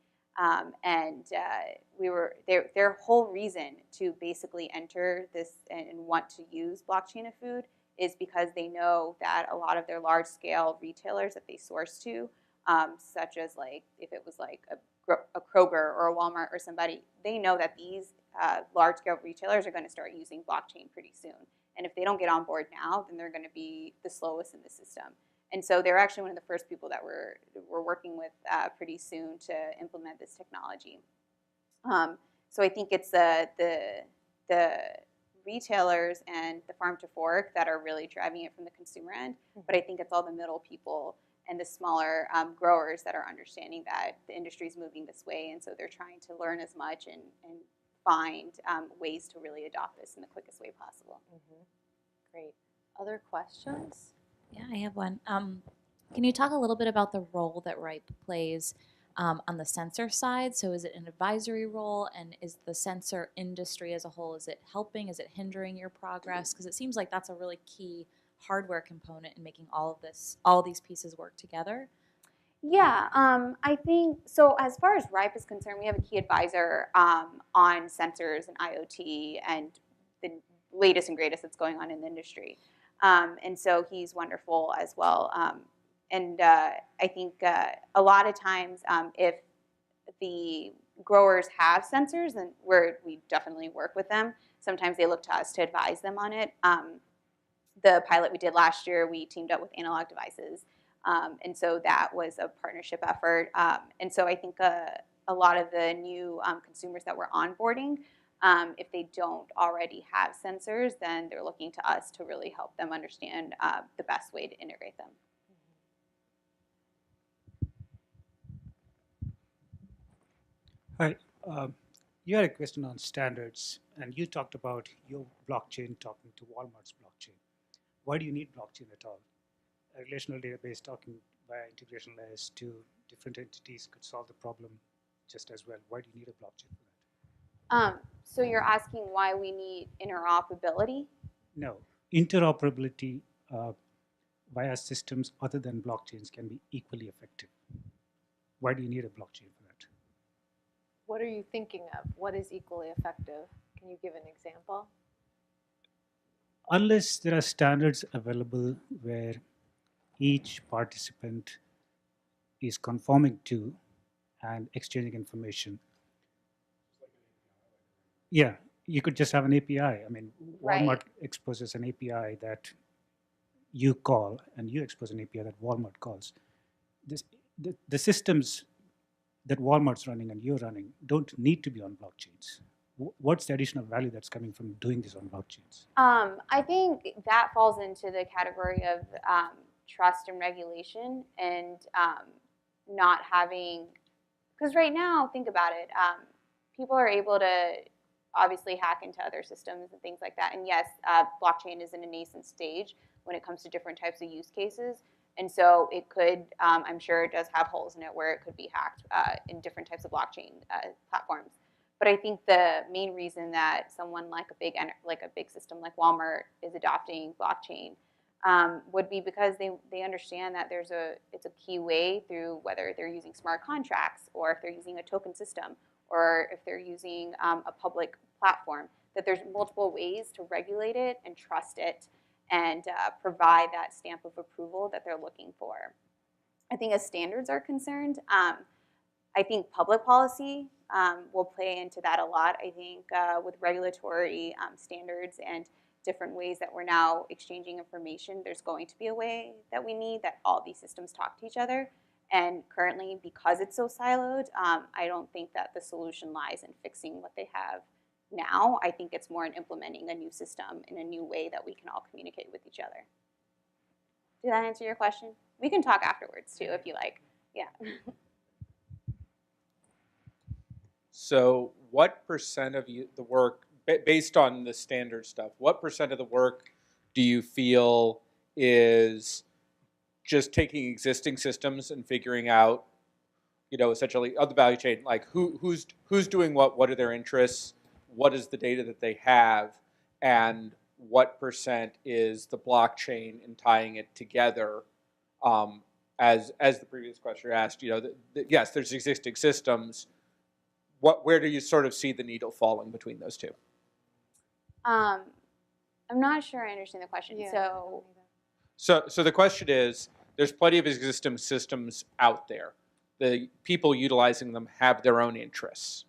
and their whole reason to basically enter this and want to use blockchain of food is because they know that a lot of their large-scale retailers that they source to, such as like if it was like a Kroger or a Walmart or somebody, they know that these large-scale retailers are going to start using blockchain pretty soon. And if they don't get on board now, then they're going to be the slowest in the system. And so they're actually one of the first people that we're working with pretty soon to implement this technology. So I think it's the retailers and the farm to fork that are really driving it from the consumer end. But I think it's all the middle people and the smaller growers that are understanding that the industry is moving this way, and so they're trying to learn as much and find ways to really adopt this in the quickest way possible. Great. Other questions? Yeah, I have one. Can you talk a little bit about the role that RIPE plays on the sensor side? So is it an advisory role, and is the sensor industry as a whole, is it helping, is it hindering your progress? Because it seems like that's a really key hardware component in making all of these pieces work together. Yeah, I think, so as far as RIPE is concerned, we have a key advisor on sensors and IoT and the latest and greatest that's going on in the industry. And so he's wonderful as well. I think a lot of times if the growers have sensors, and we definitely work with them, sometimes they look to us to advise them on it. The pilot we did last year, we teamed up with Analog Devices. And so that was a partnership effort. And so I think a lot of the new consumers that we're onboarding, if they don't already have sensors, then they're looking to us to really help them understand the best way to integrate them. Hi. You had a question on standards, and you talked about your blockchain talking to Walmart's blockchain. Why do you need blockchain at all? A relational database talking via integration layers to different entities could solve the problem just as well. Why do you need a blockchain for that? So you're asking why we need interoperability? No. Interoperability via systems other than blockchains can be equally effective. Why do you need a blockchain for that? What are you thinking of? What is equally effective? Can you give an example? Unless there are standards available where each participant is conforming to and exchanging information. Yeah, you could just have an API. I mean, Walmart exposes an API that you call, and you expose an API that Walmart calls. The systems that Walmart's running and you're running don't need to be on blockchains. What's the additional value that's coming from doing this on blockchains? I think that falls into the category of trust and regulation, and not having, because right now, think about it, people are able to obviously hack into other systems and things like that. And yes, blockchain is in a nascent stage when it comes to different types of use cases. And so it could, I'm sure it does have holes in it where it could be hacked in different types of blockchain platforms. But I think the main reason that someone like a big system like Walmart is adopting blockchain would be because they understand that it's a key way through, whether they're using smart contracts or if they're using a token system or if they're using a public platform, that there's multiple ways to regulate it and trust it and provide that stamp of approval that they're looking for. I think as standards are concerned, I think public policy will play into that a lot. I think with regulatory standards and different ways that we're now exchanging information, there's going to be a way that we need that all these systems talk to each other. And currently, because it's so siloed, I don't think that the solution lies in fixing what they have now. I think it's more in implementing a new system in a new way that we can all communicate with each other. Did that answer your question? We can talk afterwards too, if you like. Yeah. So what percent of the work, based on the standard stuff, what percent of the work do you feel is just taking existing systems and figuring out, essentially of the value chain, like who's doing what are their interests, what is the data that they have, and what percent is the blockchain and tying it together? As the previous questioner asked, yes, there's existing systems. Where do you sort of see the needle falling between those two? I'm not sure I understand the question. Yeah. So the question is, there's plenty of existing systems out there. The people utilizing them have their own interests.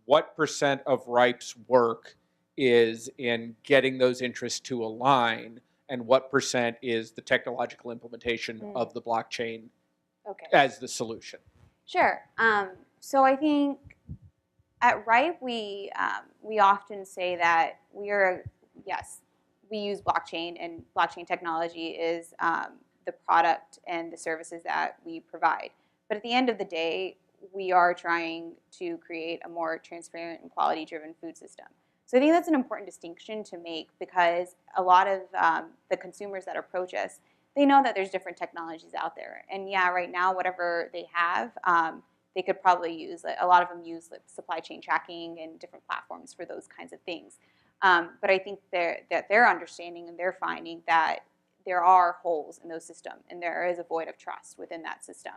What percent of RIPE's work is in getting those interests to align, and what percent is the technological implementation of the blockchain as the solution? Sure. So I think at RIPE, we often say that we use blockchain, and blockchain technology is the product and the services that we provide. But at the end of the day, we are trying to create a more transparent and quality-driven food system. So I think that's an important distinction to make, because a lot of the consumers that approach us, they know that there's different technologies out there. And yeah, right now, whatever they have, they could probably use, a lot of them use like supply chain tracking and different platforms for those kinds of things. But I think they're understanding and they're finding that there are holes in those systems and there is a void of trust within that system.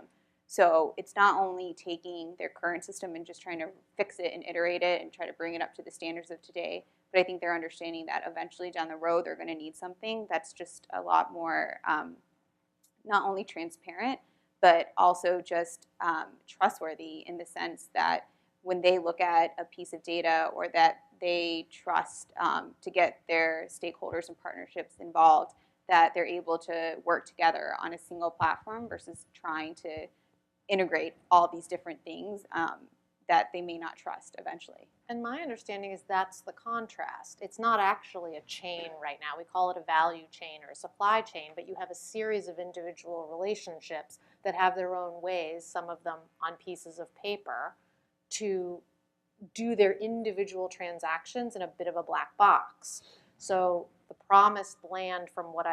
So it's not only taking their current system and just trying to fix it and iterate it and try to bring it up to the standards of today, but I think they're understanding that eventually down the road they're going to need something that's just a lot more not only transparent, but also just trustworthy, in the sense that when they look at a piece of data or that they trust to get their stakeholders and partnerships involved, that they're able to work together on a single platform versus trying to integrate all these different things that they may not trust eventually. And my understanding is that's the contrast. It's not actually a chain right now. We call it a value chain or a supply chain, but you have a series of individual relationships that have their own ways, some of them on pieces of paper, to do their individual transactions in a bit of a black box. So the promised land from what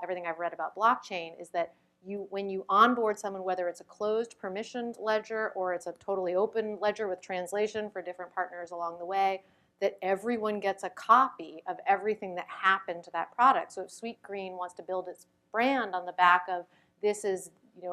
everything I've read about blockchain is that when you onboard someone, whether it's a closed permissioned ledger or it's a totally open ledger with translation for different partners along the way, that everyone gets a copy of everything that happened to that product. So if Sweet Green wants to build its brand on the back of this is,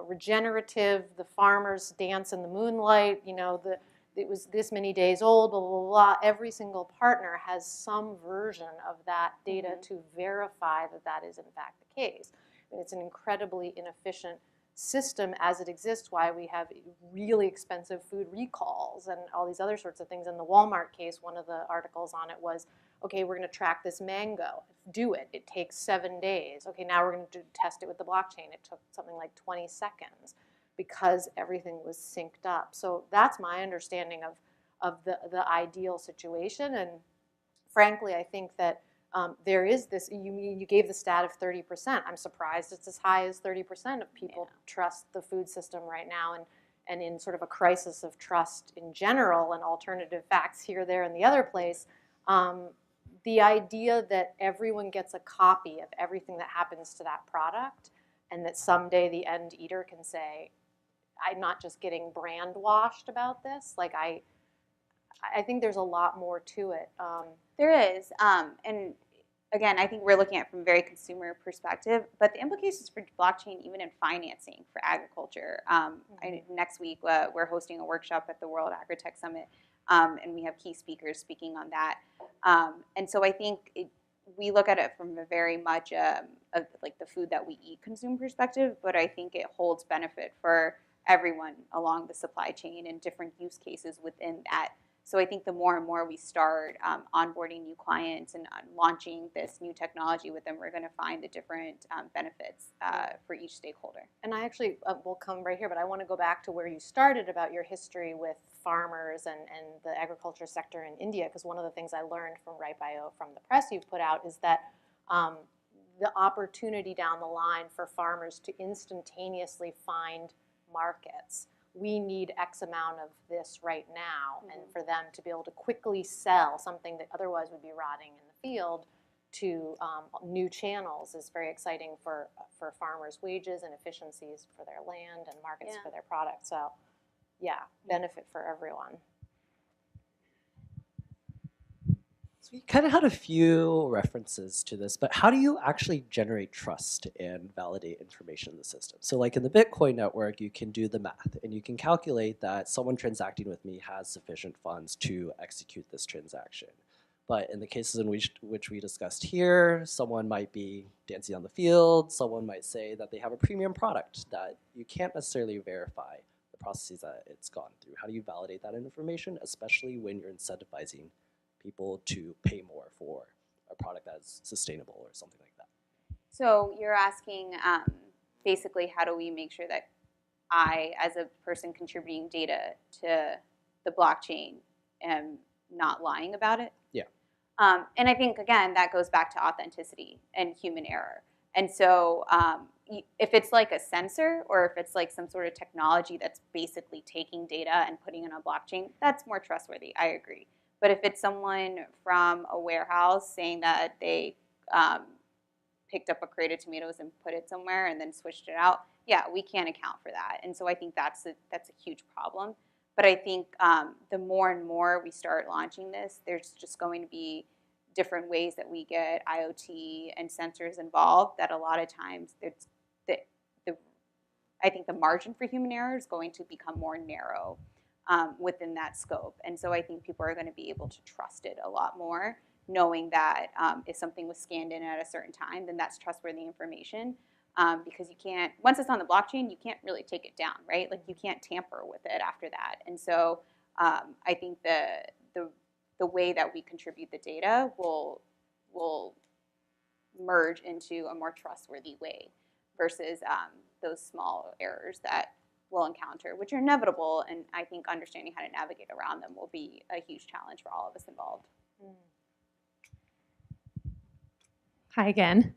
regenerative, the farmers dance in the moonlight, it was this many days old, blah, blah, blah. Every single partner has some version of that data to verify that that is in fact the case. And it's an incredibly inefficient system as it exists, why we have really expensive food recalls and all these other sorts of things. In the Walmart case, one of the articles on it was, okay, we're going to track this mango. Do it. It takes 7 days. Okay, now we're going to test it with the blockchain. It took something like 20 seconds because everything was synced up. So that's my understanding of the ideal situation. And frankly, I think that there is this, you gave the stat of 30%. I'm surprised it's as high as 30% of people trust the food system right now, and in sort of a crisis of trust in general and alternative facts here, there, and the other place. The idea that everyone gets a copy of everything that happens to that product and that someday the end eater can say, I'm not just getting brand washed about this. Like I think there's a lot more to it. There is, and again, I think we're looking at it from a very consumer perspective, but the implications for blockchain, even in financing for agriculture. Next week, we're hosting a workshop at the World Agritech Summit, and we have key speakers speaking on that. And so I think we look at it from a very much like the food that we eat consume perspective, but I think it holds benefit for everyone along the supply chain and different use cases within that. So I think the more and more we start onboarding new clients and launching this new technology with them, we're going to find the different benefits for each stakeholder. And I actually will come right here, but I want to go back to where you started about your history with farmers and the agriculture sector in India, because one of the things I learned from Ripe.io from the press you've put out is that the opportunity down the line for farmers to instantaneously find markets. We need X amount of this right now, and for them to be able to quickly sell something that otherwise would be rotting in the field to new channels is very exciting for farmers' wages and efficiencies for their land and markets for their products. So, yeah, benefit for everyone. So we kind of had a few references to this, but how do you actually generate trust and validate information in the system? So like in the Bitcoin network, you can do the math and you can calculate that someone transacting with me has sufficient funds to execute this transaction. But in the cases in which we discussed here, someone might be dancing on the field, someone might say that they have a premium product that you can't necessarily verify the processes that it's gone through. How do you validate that information, especially when you're incentivizing people to pay more for a product that's sustainable or something like that? So you're asking basically how do we make sure that I, as a person contributing data to the blockchain, am not lying about it? Yeah. And I think, again, that goes back to authenticity and human error. And so if it's like a sensor or if it's like some sort of technology that's basically taking data and putting it on a blockchain, that's more trustworthy. I agree. But if it's someone from a warehouse saying that they picked up a crate of tomatoes and put it somewhere and then switched it out, yeah, we can't account for that. And so I think that's a huge problem. But I think the more and more we start launching this, there's just going to be different ways that we get IoT and sensors involved that a lot of times I think the margin for human error is going to become more narrow within that scope. And so I think people are going to be able to trust it a lot more, knowing that if something was scanned in at a certain time, then that's trustworthy information. Because you can't, once it's on the blockchain, you can't really take it down, right? Like you can't tamper with it after that. And so I think the way that we contribute the data will merge into a more trustworthy way versus those small errors that we'll encounter, which are inevitable. And I think understanding how to navigate around them will be a huge challenge for all of us involved. Hi again.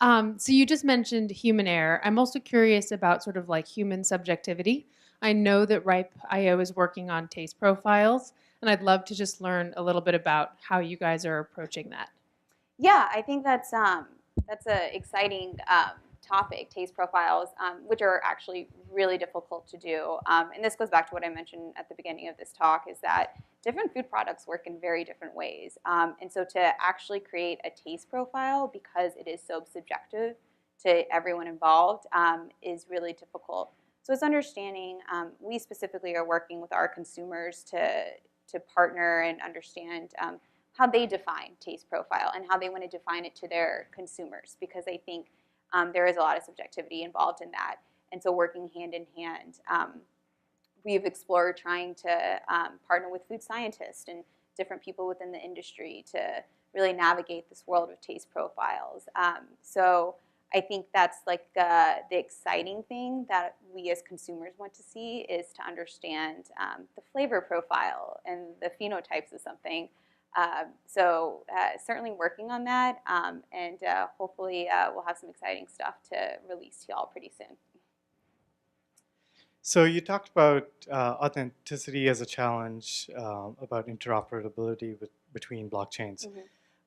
So you just mentioned human error. I'm also curious about sort of like human subjectivity. I know that Ripe.io is working on taste profiles, and I'd love to just learn a little bit about how you guys are approaching that. Yeah, I think that's an exciting topic, taste profiles, which are actually really difficult to do. And this goes back to what I mentioned at the beginning of this talk, is that different food products work in very different ways. And so to actually create a taste profile, because it is so subjective to everyone involved, is really difficult. So it's understanding, we specifically are working with our consumers to partner and understand how they define taste profile and how they want to define it to their consumers, because I think there is a lot of subjectivity involved in that. And so working hand in hand, we've explored trying to partner with food scientists and different people within the industry to really navigate this world of taste profiles. So I think that's like the exciting thing that we as consumers want to see, is to understand the flavor profile and the phenotypes of something. So certainly working on that, and hopefully we'll have some exciting stuff to release to y'all pretty soon. So you talked about authenticity as a challenge, about interoperability between blockchains.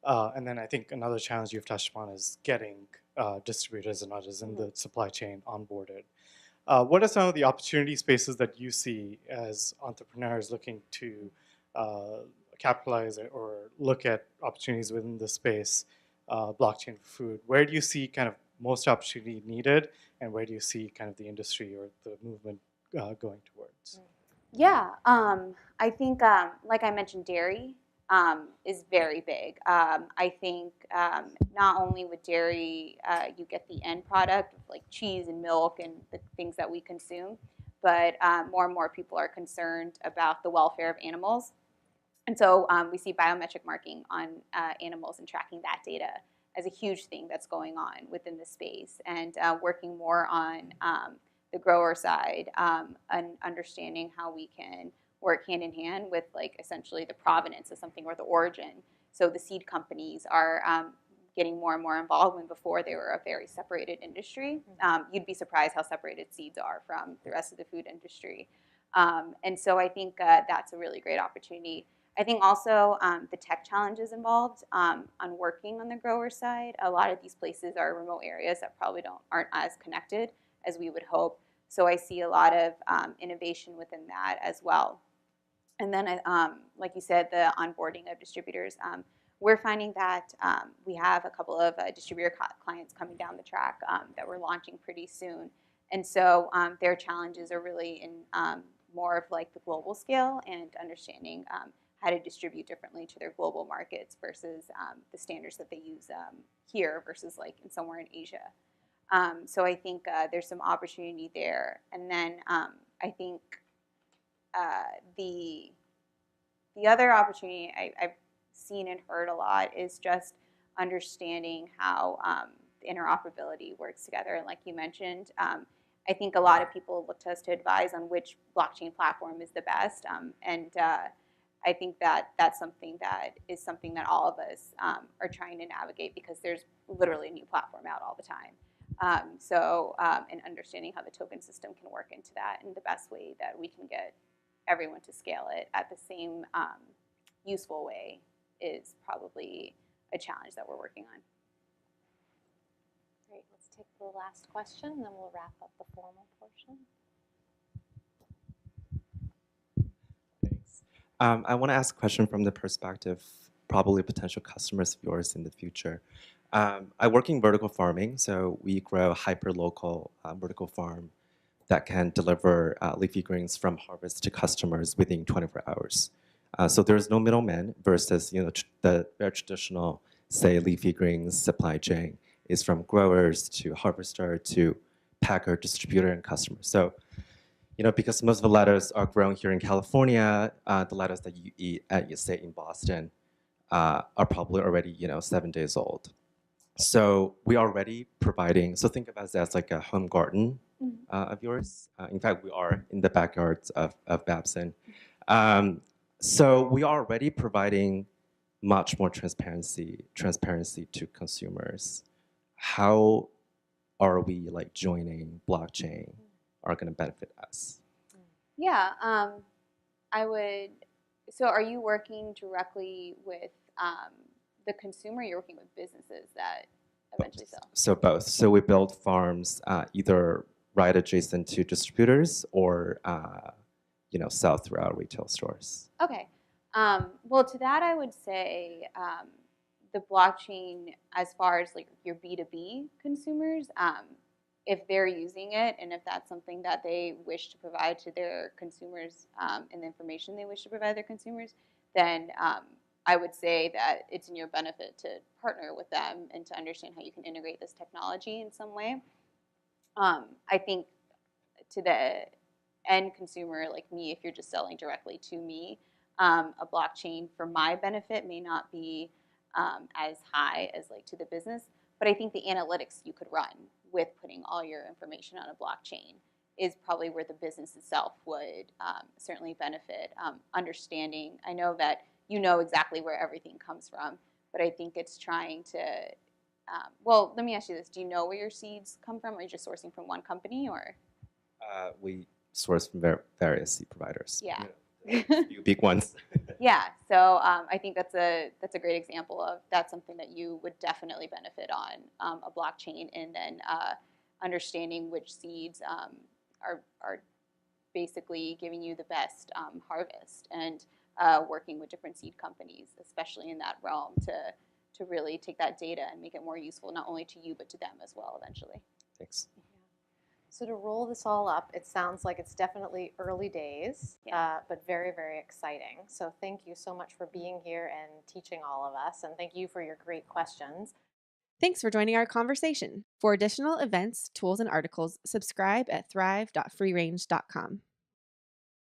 And then I think another challenge you've touched upon is getting distributors and others in the supply chain onboarded. What are some of the opportunity spaces that you see as entrepreneurs looking to capitalize or look at opportunities within the space, blockchain for food? Where do you see kind of most opportunity needed, and where do you see kind of the industry or the movement going towards? Yeah, I think, like I mentioned, dairy is very big. I think not only with dairy, you get the end product of like cheese and milk and the things that we consume, but more and more people are concerned about the welfare of animals. And so we see biometric marking on animals and tracking that data as a huge thing that's going on within the space, and working more on the grower side and understanding how we can work hand in hand with like essentially the provenance of something or the origin. So the seed companies are getting more and more involved, when before they were a very separated industry. You'd be surprised how separated seeds are from the rest of the food industry. And so I think that's a really great opportunity. I think also the tech challenges involved on working on the grower side. A lot of these places are remote areas that probably aren't as connected as we would hope. So I see a lot of innovation within that as well. And then, like you said, the onboarding of distributors. We're finding that we have a couple of distributor clients coming down the track that we're launching pretty soon. And so their challenges are really in more of like the global scale and understanding how to distribute differently to their global markets versus the standards that they use here versus like in somewhere in Asia. So I think there's some opportunity there. And then I think the other opportunity I've seen and heard a lot is just understanding how the interoperability works together. And like you mentioned, I think a lot of people look to us to advise on which blockchain platform is the best. And I think that that's something that all of us are trying to navigate, because there's literally a new platform out all the time. And understanding how the token system can work into that and the best way that we can get everyone to scale it at the same useful way is probably a challenge that we're working on. Great. Let's take the last question, and then we'll wrap up the formal portion. Thanks. I want to ask a question from the perspective, probably potential customers of yours in the future. I work in vertical farming, so we grow a hyper-local vertical farm that can deliver leafy greens from harvest to customers within 24 hours. So there's no middleman versus the very traditional, say, leafy greens supply chain is from growers to harvester to packer, distributor, and customer. So, because most of the lettuce are grown here in California, the lettuce that you eat at, say, in Boston, are probably already, 7 days old. So we are already providing, so think of us as like a home garden of yours. In fact, we are in the backyards of Babson. So we are already providing much more transparency to consumers. How are we like joining blockchain are going to benefit us? Yeah, so are you working directly with the consumer? You're working with businesses that eventually sell? So both. So we build farms either right adjacent to distributors or sell through our retail stores. Okay. Well, to that I would say the blockchain, as far as like your B2B consumers, if they're using it and if that's something that they wish to provide to their consumers and the information they wish to provide their consumers, then I would say that it's in your benefit to partner with them and to understand how you can integrate this technology in some way. I think to the end consumer like me, if you're just selling directly to me, a blockchain for my benefit may not be as high as like to the business, but I think the analytics you could run with putting all your information on a blockchain is probably where the business itself would certainly benefit. Understanding, I know that you know exactly where everything comes from, but I think it's trying to, well, let me ask you this. Do you know where your seeds come from? Or are you just sourcing from one company or? We source from various seed providers. Yeah. Few big ones. Yeah, so I think that's a great example of that's something that you would definitely benefit on a blockchain, and then understanding which seeds are basically giving you the best harvest, and working with different seed companies, especially in that realm, to really take that data and make it more useful not only to you but to them as well eventually. Thanks. So to roll this all up, it sounds like it's definitely early days, but very, very exciting. So thank you so much for being here and teaching all of us, and thank you for your great questions. Thanks for joining our conversation. For additional events, tools, and articles, subscribe at thrive.freerange.com.